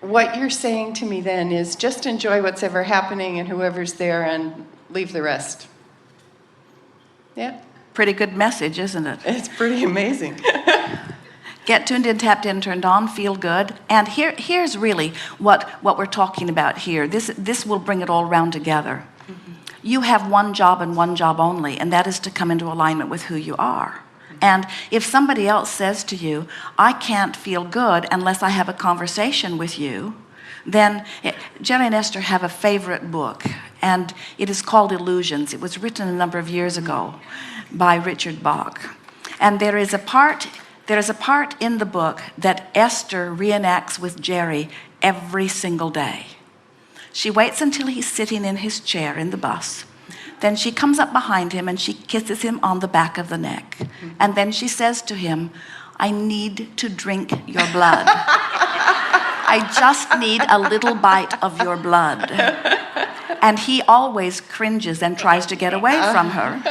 what you're saying to me then is just enjoy what's ever happening and whoever's there and leave the rest. Yeah? Pretty good message, isn't it? It's pretty amazing. Get tuned in, tapped in, turned on, feel good. And here's really what we're talking about here. This will bring it all around together. Mm-hmm. You have one job and one job only, and that is to come into alignment with who you are. And if somebody else says to you, I can't feel good unless I have a conversation with you, then Jerry and Esther have a favorite book, and it is called Illusions. It was written a number of years ago by Richard Bach. And there is a part in the book that Esther reenacts with Jerry every single day. She waits until he's sitting in his chair in the bus. Then she comes up behind him and she kisses him on the back of the neck. And then she says to him, I need to drink your blood. I just need a little bite of your blood. And he always cringes and tries to get away from her.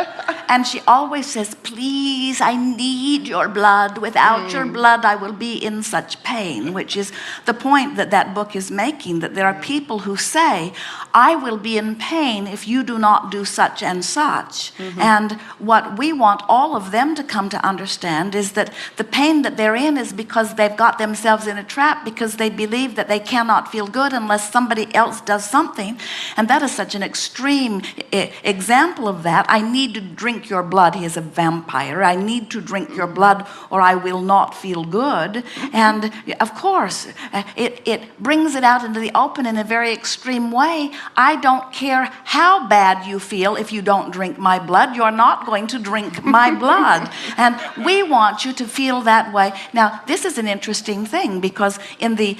And she always says, please, I need your blood. Without your blood, I will be in such pain, which is the point that book is making, that there are people who say, I will be in pain if you do not do such and such. Mm-hmm. And what we want all of them to come to understand is that the pain that they're in is because they've got themselves in a trap, because they believe that they cannot feel good unless somebody else does something. And that is such an extreme example of that. I need to drink your blood. He is a vampire. I need to drink your blood or I will not feel good. And of course, it brings it out into the open in a very extreme way. I don't care how bad you feel if you don't drink my blood. You're not going to drink my blood. And we want you to feel that way. Now, this is an interesting thing, because in the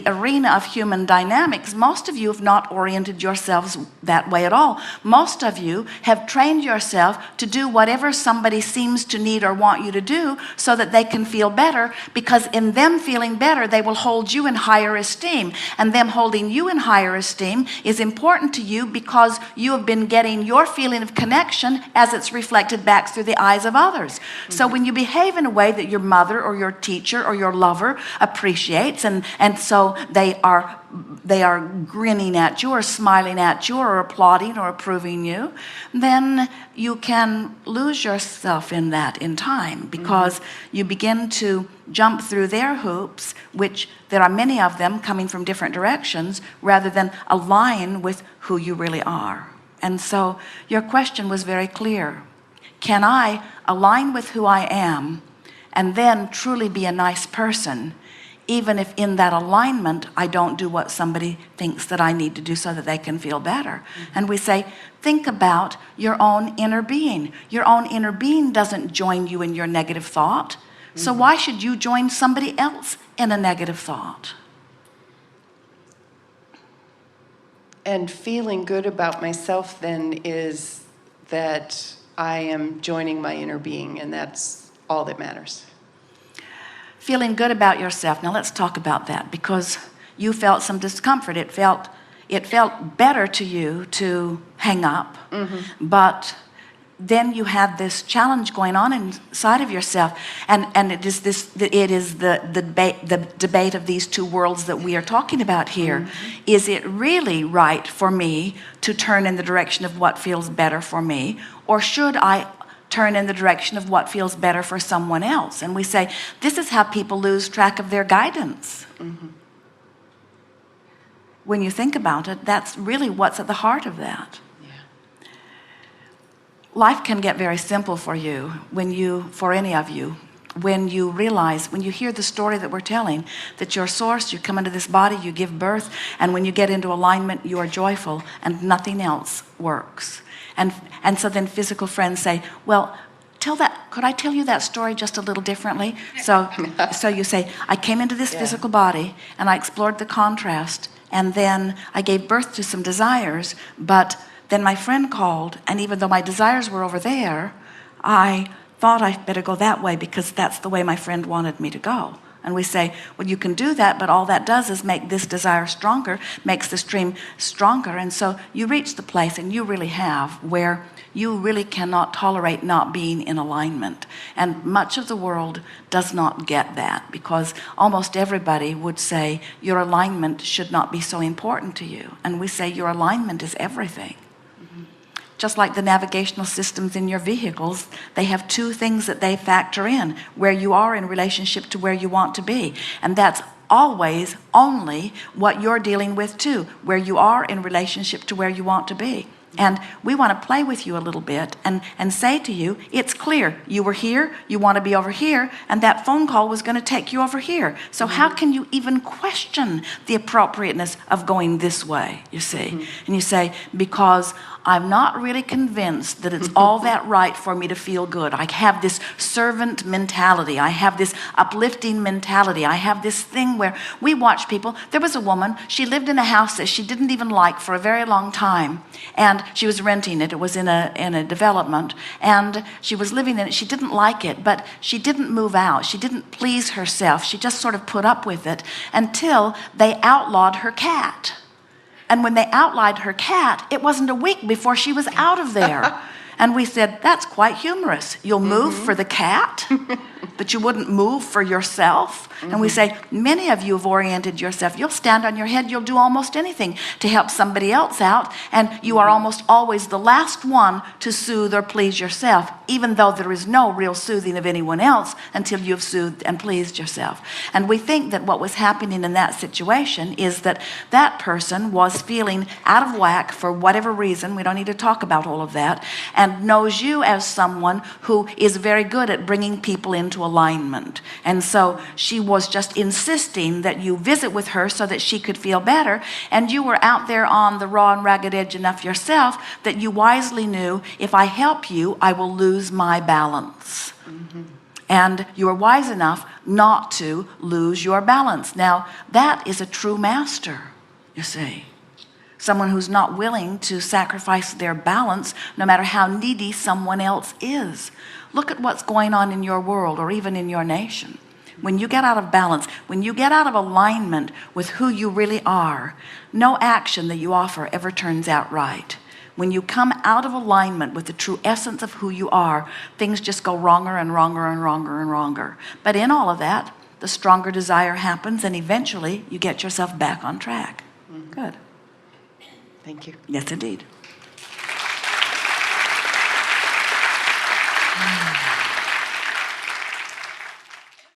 arena of human dynamics, most of you have not oriented yourselves that way at all. Most of you have trained yourself to do whatever somebody seems to need or want you to do so that they can feel better, because in them feeling better, they will hold you in higher esteem. And them holding you in higher esteem is important to you because you have been getting your feeling of connection as it's reflected back through the eyes of others. Mm-hmm. So when you behave in a way that your mother or your teacher or your lover appreciates, and so they are grinning at you or smiling at you or applauding or approving you, then you can lose yourself in that in time, because you begin to jump through their hoops, which there are many of them coming from different directions, rather than align with who you really are. And so your question was very clear. Can I align with who I am and then truly be a nice person, even if in that alignment I don't do what somebody thinks that I need to do so that they can feel better? And we say, think about your own inner being. Your own inner being doesn't join you in your negative thought. So why should you join somebody else in a negative thought? And feeling good about myself then is that I am joining my inner being, and that's all that matters. Feeling good about yourself. Now let's talk about that, because you felt some discomfort. It felt better to you to hang up, but then you had this challenge going on inside of yourself, and it is the debate of these two worlds that we are talking about here. Is it really right for me to turn in the direction of what feels better for me, or should I turn in the direction of what feels better for someone else? And we say, this is how people lose track of their guidance. When you think about it, that's really what's at the heart of that. Life can get very simple for you, for any of you, when you realize, when you hear the story that we're telling, that you're source, you come into this body, you give birth, and when you get into alignment, you are joyful, and nothing else works. And so then physical friends say, well, could I tell you that story just a little differently? So you say, I came into this physical body, and I explored the contrast, and then I gave birth to some desires, but then my friend called, and even though my desires were over there, I thought I'd better go that way because that's the way my friend wanted me to go. And we say, well, you can do that, but all that does is make this desire stronger, makes this dream stronger. And so you reach the place, and you really have, where you really cannot tolerate not being in alignment. And much of the world does not get that, because almost everybody would say your alignment should not be so important to you. And we say your alignment is everything. Just like the navigational systems in your vehicles, they have two things that they factor in: where you are in relationship to where you want to be. And that's always only what you're dealing with too, where you are in relationship to where you want to be. And we want to play with you a little bit and say to you, it's clear, you were here, you want to be over here, and that phone call was going to take you over here. So how can you even question the appropriateness of going this way, you see? And you say, because I'm not really convinced that it's all that right for me to feel good. I have this servant mentality. I have this uplifting mentality. I have this thing where we watch people. There was a woman, she lived in a house that she didn't even like for a very long time. And she was renting it. It was in a development. And she was living in it. She didn't like it, but she didn't move out. She didn't please herself. She just sort of put up with it until they outlawed her cat. And when they outlawed her cat, it wasn't a week before she was out of there. And we said, that's quite humorous. You'll move for the cat, but you wouldn't move for yourself. And we say, many of you have oriented yourself. You'll stand on your head. You'll do almost anything to help somebody else out. And you are almost always the last one to soothe or please yourself, even though there is no real soothing of anyone else until you've soothed and pleased yourself. And we think that what was happening in that situation is that that person was feeling out of whack for whatever reason. We don't need to talk about all of that. And knows you as someone who is very good at bringing people into alignment. And so she was just insisting that you visit with her so that she could feel better. And you were out there on the raw and ragged edge enough yourself that you wisely knew, if I help you, I will lose my balance. And you were wise enough not to lose your balance. Now, that is a true master, you see. Someone who's not willing to sacrifice their balance, no matter how needy someone else is. Look at what's going on in your world, or even in your nation. When you get out of balance, when you get out of alignment with who you really are, no action that you offer ever turns out right. When you come out of alignment with the true essence of who you are, things just go wronger and wronger and wronger and wronger. But in all of that, the stronger desire happens, and eventually you get yourself back on track. Good. Thank you. Yes, indeed.